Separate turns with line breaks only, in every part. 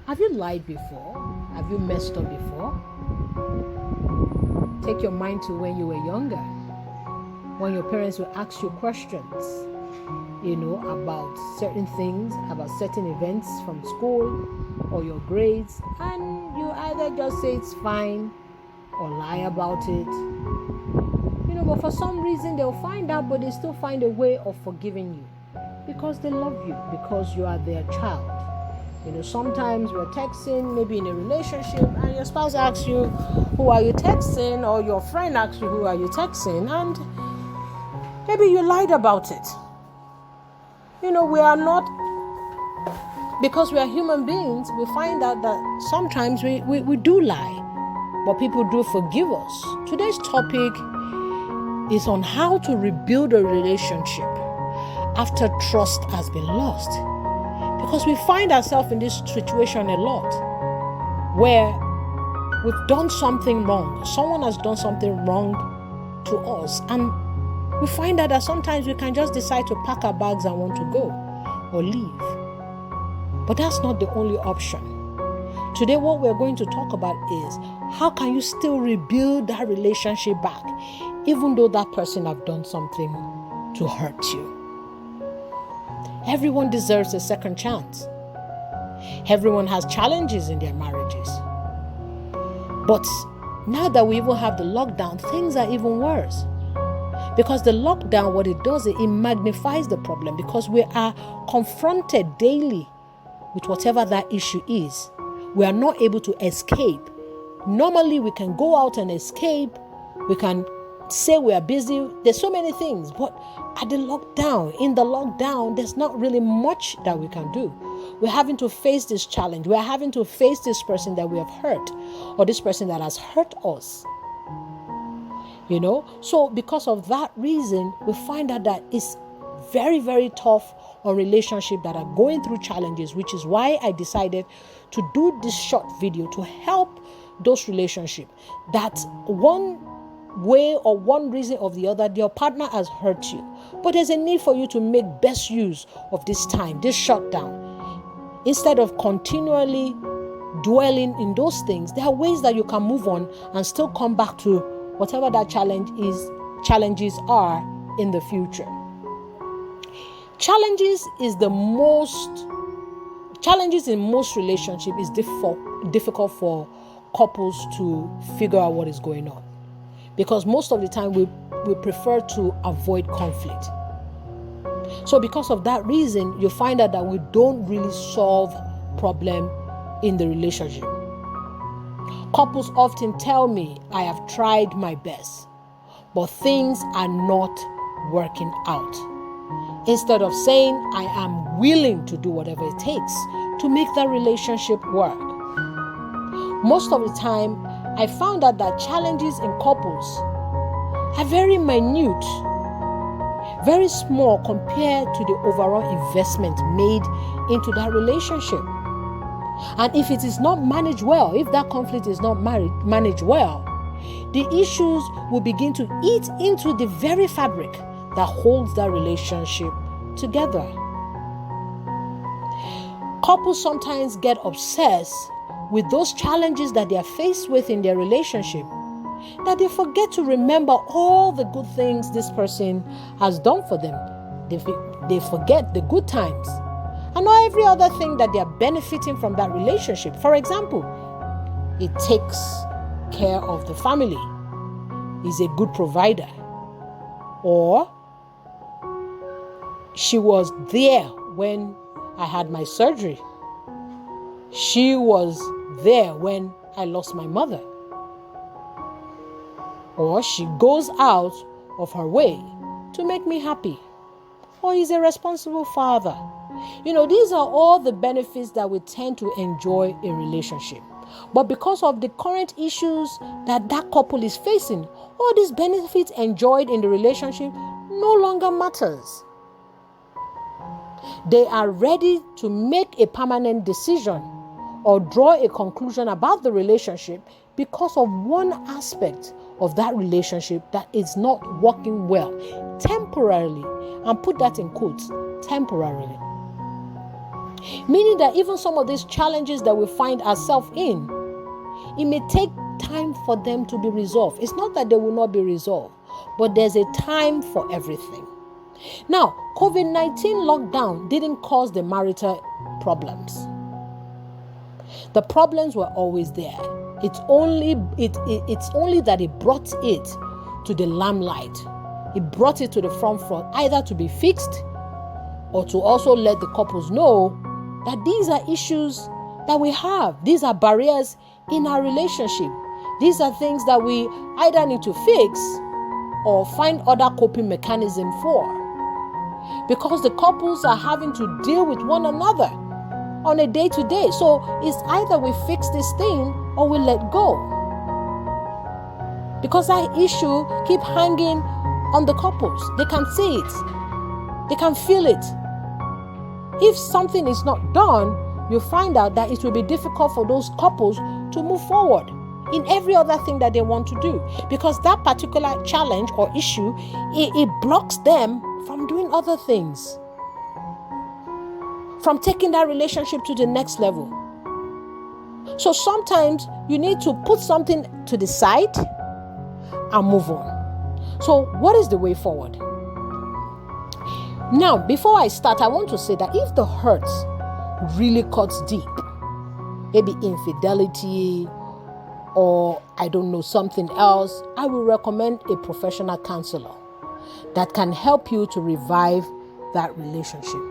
Have you lied before? Have you messed up before? Take your mind to when you were younger, when your parents would ask you questions, about certain things, about certain events from school or your grades, and you either just say it's fine or lie about it. But for some reason they'll find out, but they still find a way of forgiving you because they love you, because you are their child. Sometimes we're texting, maybe in a relationship, and your spouse asks you, who are you texting? Or your friend asks you, who are you texting? And maybe you lied about it. We are not, because we are human beings, we find out that sometimes we do lie, but people do forgive us. Today's topic is on how to rebuild a relationship after trust has been lost. Because we find ourselves in this situation a lot, where we've done something wrong. Someone has done something wrong to us, and we find out that sometimes we can just decide to pack our bags and want to go or leave. But that's not the only option. Today, what we're going to talk about is how can you still rebuild that relationship back, even though that person have done something to hurt you. Everyone deserves a second chance. Everyone has challenges in their marriages. But now that we even have the lockdown, things are even worse. Because the lockdown, what it does is it magnifies the problem, because we are confronted daily with whatever that issue is. We are not able to escape. Normally, we can go out and escape. We can say we are busy. There's so many things. But in the lockdown, there's not really much that we can do. We're having to face this challenge. We're having to face this person that we have hurt, or this person that has hurt us. So because of that reason, we find out that it's very, very tough on relationships that are going through challenges, which is why I decided to do this short video to help those relationships that one way or one reason or the other, your partner has hurt you. But there's a need for you to make best use of this time, this shutdown. Instead of continually dwelling in those things, there are ways that you can move on and still come back to whatever that challenges are in the future. Challenges in most relationships is difficult for couples to figure out what is going on, because most of the time we prefer to avoid conflict. So because of that reason, you find out that we don't really solve problem in the relationship. Couples often tell me, I have tried my best, but things are not working out. Instead of saying, I am willing to do whatever it takes to make that relationship work. Most of the time, I found out that challenges in couples are very minute, very small compared to the overall investment made into that relationship. And if it is not managed well, if that conflict is not managed well, the issues will begin to eat into the very fabric that holds that relationship together. Couples sometimes get obsessed with those challenges that they are faced with in their relationship, that they forget to remember all the good things this person has done for them. They forget the good times and not every other thing that they are benefiting from that relationship. For example, it takes care of the family, is a good provider, or she was there when I had my surgery. She was there when I lost my mother. Or she goes out of her way to make me happy. Or he's a responsible father. These are all the benefits that we tend to enjoy in relationship. But because of the current issues that couple is facing, all these benefits enjoyed in the relationship no longer matters. They are ready to make a permanent decision or draw a conclusion about the relationship because of one aspect of that relationship that is not working well temporarily, and put that in quotes, temporarily. Meaning that even some of these challenges that we find ourselves in, it may take time for them to be resolved. It's not that they will not be resolved, but there's a time for everything. Now, COVID-19 lockdown didn't cause the marital problems. The problems were always there. It's only that it brought it to the limelight. It brought it to the front, either to be fixed or to also let the couples know that these are issues that we have. These are barriers in our relationship. These are things that we either need to fix or find other coping mechanism for. Because the couples are having to deal with one another on a day-to-day. So it's either we fix this thing or we let go. Because that issue keep hanging on the couples. They can see it. They can feel it. If something is not done, you find out that it will be difficult for those couples to move forward in every other thing that they want to do. Because that particular challenge or issue, it blocks them from doing other things, from taking that relationship to the next level. So sometimes you need to put something to the side and move on. So what is the way forward? Now, before I start, I want to say that if the hurt really cuts deep, maybe infidelity or I don't know, something else, I will recommend a professional counselor that can help you to revive that relationship.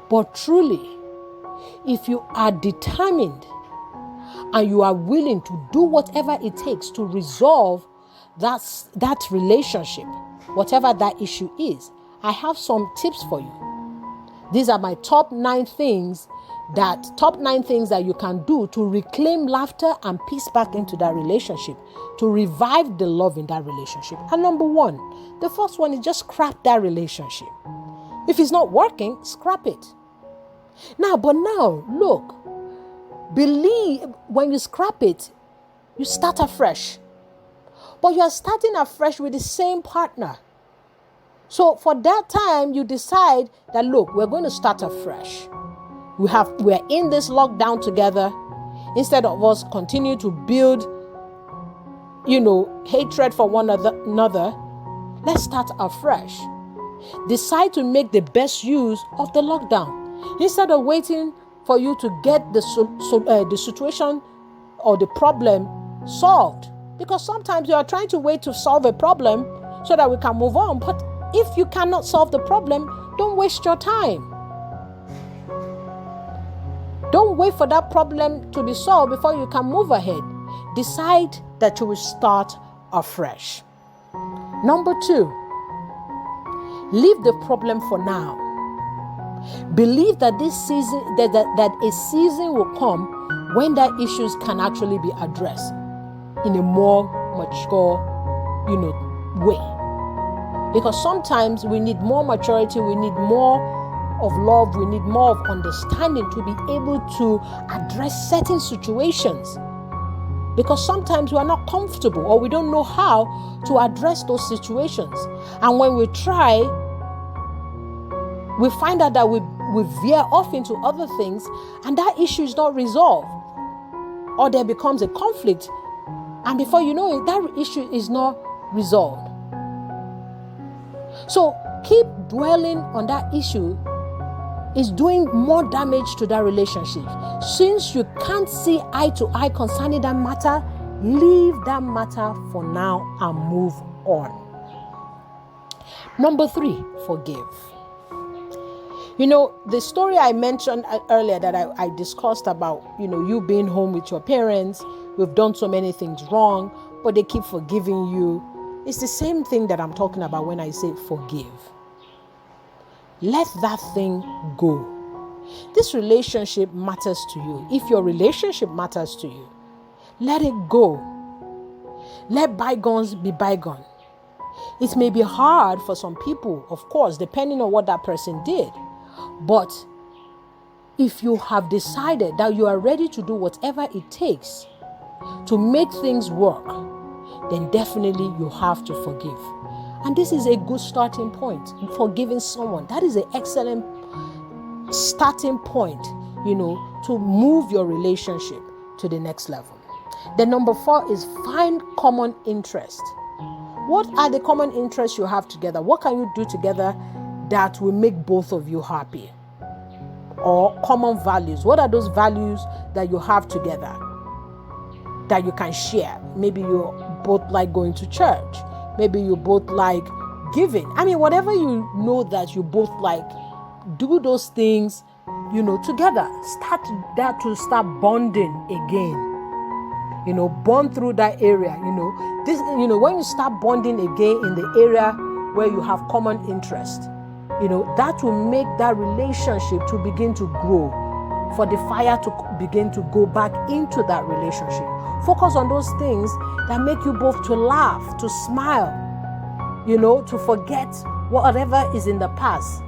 But truly, if you are determined and you are willing to do whatever it takes to resolve that relationship, whatever that issue is, I have some tips for you. These are my top 9 things that you can do to reclaim laughter and peace back into that relationship, to revive the love in that relationship. And number 1, the first one is just scrap that relationship. If it's not working, scrap it. Now, look, believe when you scrap it, you start afresh. But you are starting afresh with the same partner. So for that time, you decide that, look, we're going to start afresh. We're in this lockdown together. Instead of us continue to build, hatred for one another, let's start afresh. Decide to make the best use of the lockdown. Instead of waiting for you to get the situation or the problem solved. Because sometimes you are trying to wait to solve a problem so that we can move on. But if you cannot solve the problem, don't waste your time. Don't wait for that problem to be solved before you can move ahead. Decide that you will start afresh. Number 2, leave the problem for now. Believe that this season, that a season will come when that issues can actually be addressed in a more mature, way. Because sometimes we need more maturity, we need more of love, we need more of understanding to be able to address certain situations. Because sometimes we are not comfortable or we don't know how to address those situations. And when we try, we find out that we veer off into other things and that issue is not resolved. Or there becomes a conflict. And before you know it, that issue is not resolved. So keep dwelling on that issue is doing more damage to that relationship. Since you can't see eye to eye concerning that matter, leave that matter for now and move on. Number 3, forgive. The story I mentioned earlier that I discussed about, you being home with your parents, we've done so many things wrong, but they keep forgiving you. It's the same thing that I'm talking about when I say forgive. Let that thing go. This relationship matters to you. If your relationship matters to you, let it go. Let bygones be bygone. It may be hard for some people, of course, depending on what that person did. But if you have decided that you are ready to do whatever it takes to make things work, then definitely you have to forgive. And this is a good starting point, forgiving someone. That is an excellent starting point, to move your relationship to the next level. Then number 4 is find common interest. What are the common interests you have together? What can you do together that will make both of you happy? Or common values. What are those values that you have together that you can share? Maybe you both like going to church. Maybe you both like giving. Whatever you know that you both like, do those things, together. Start that to start bonding again. Bond through that area. When you start bonding again in the area where you have common interest, that will make that relationship to begin to grow, for the fire to begin to go back into that relationship. Focus on those things that make you both to laugh, to smile, to forget whatever is in the past,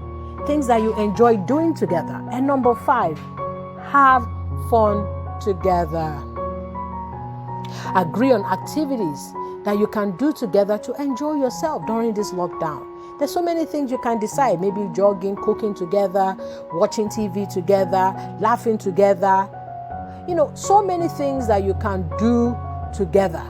things that you enjoy doing together. And number 5, have fun together. Agree on activities that you can do together to enjoy yourself during this lockdown. There's so many things you can decide. Maybe jogging, cooking together, watching TV together, laughing together. So many things that you can do together.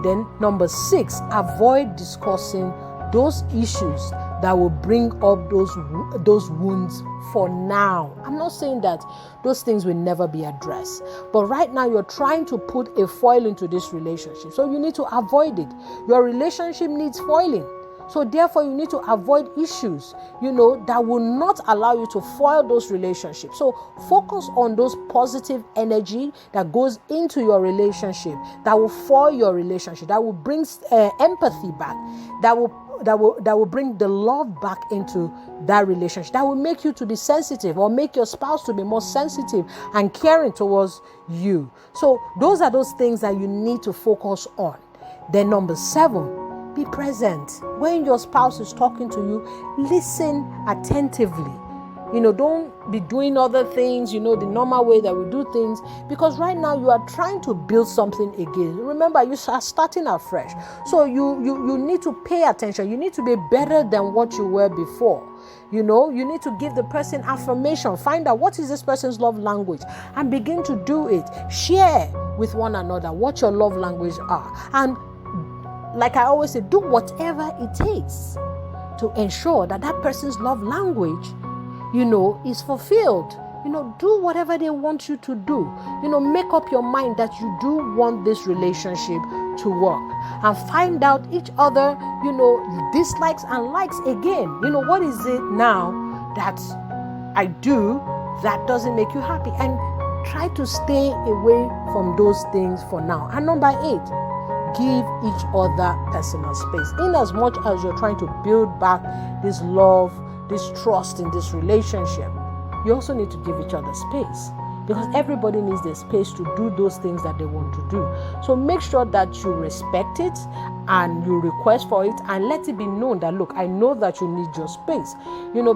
Then number 6, avoid discussing those issues that will bring up those wounds for now. I'm not saying that those things will never be addressed, but right now you're trying to put a foil into this relationship, so you need to avoid it. Your relationship needs foiling, so therefore you need to avoid issues that will not allow you to foil those relationships. So focus on those positive energy that goes into your relationship, that will foil your relationship, that will bring empathy back, that will bring the love back into that relationship, that will make you to be sensitive, or make your spouse to be more sensitive and caring towards you. So those are those things that you need to focus on. Then number 7, be present. When your spouse is talking to you, listen attentively. Don't be doing other things, the normal way that we do things, because right now you are trying to build something again. Remember, you are starting afresh. So you need to pay attention. You need to be better than what you were before. You need to give the person affirmation. Find out what is this person's love language and begin to do it. Share with one another what your love language are. And like I always say, do whatever it takes to ensure that person's love language is fulfilled. Do whatever they want you to do. Make up your mind that you do want this relationship to work, and find out each other, dislikes and likes again. What is it now that I do that doesn't make you happy? And try to stay away from those things for now. And number 8, give each other personal space. In as much as you're trying to build back this love, this trust in this relationship, you also need to give each other space, because everybody needs their space to do those things that they want to do. So make sure that you respect it and you request for it, and let it be known that, look, I know that you need your space,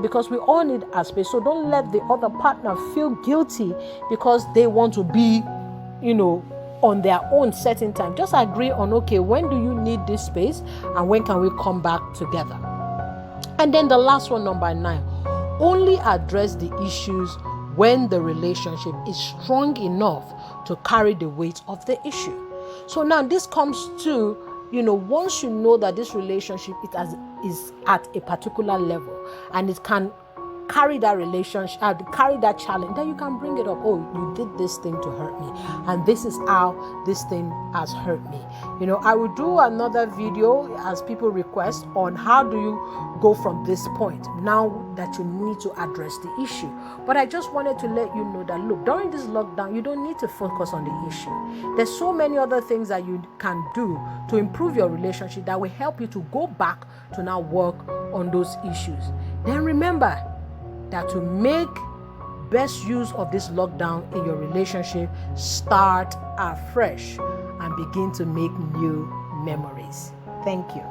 because we all need our space. So don't let the other partner feel guilty because they want to be, on their own certain time. Just agree on, okay, when do you need this space and when can we come back together? And then the last one, number 9, only address the issues when the relationship is strong enough to carry the weight of the issue. So now this comes to, once you know that this relationship is at a particular level and it can carry that relationship, carry that challenge, then you can bring it up. Oh, you did this thing to hurt me, and this is how this thing has hurt me. I will do another video as people request on how do you go from this point now that you need to address the issue. But I just wanted to let you know that, look, during this lockdown, you don't need to focus on the issue. There's so many other things that you can do to improve your relationship that will help you to go back to now work on those issues. Then remember that to make best use of this lockdown in your relationship, start afresh and begin to make new memories. Thank you.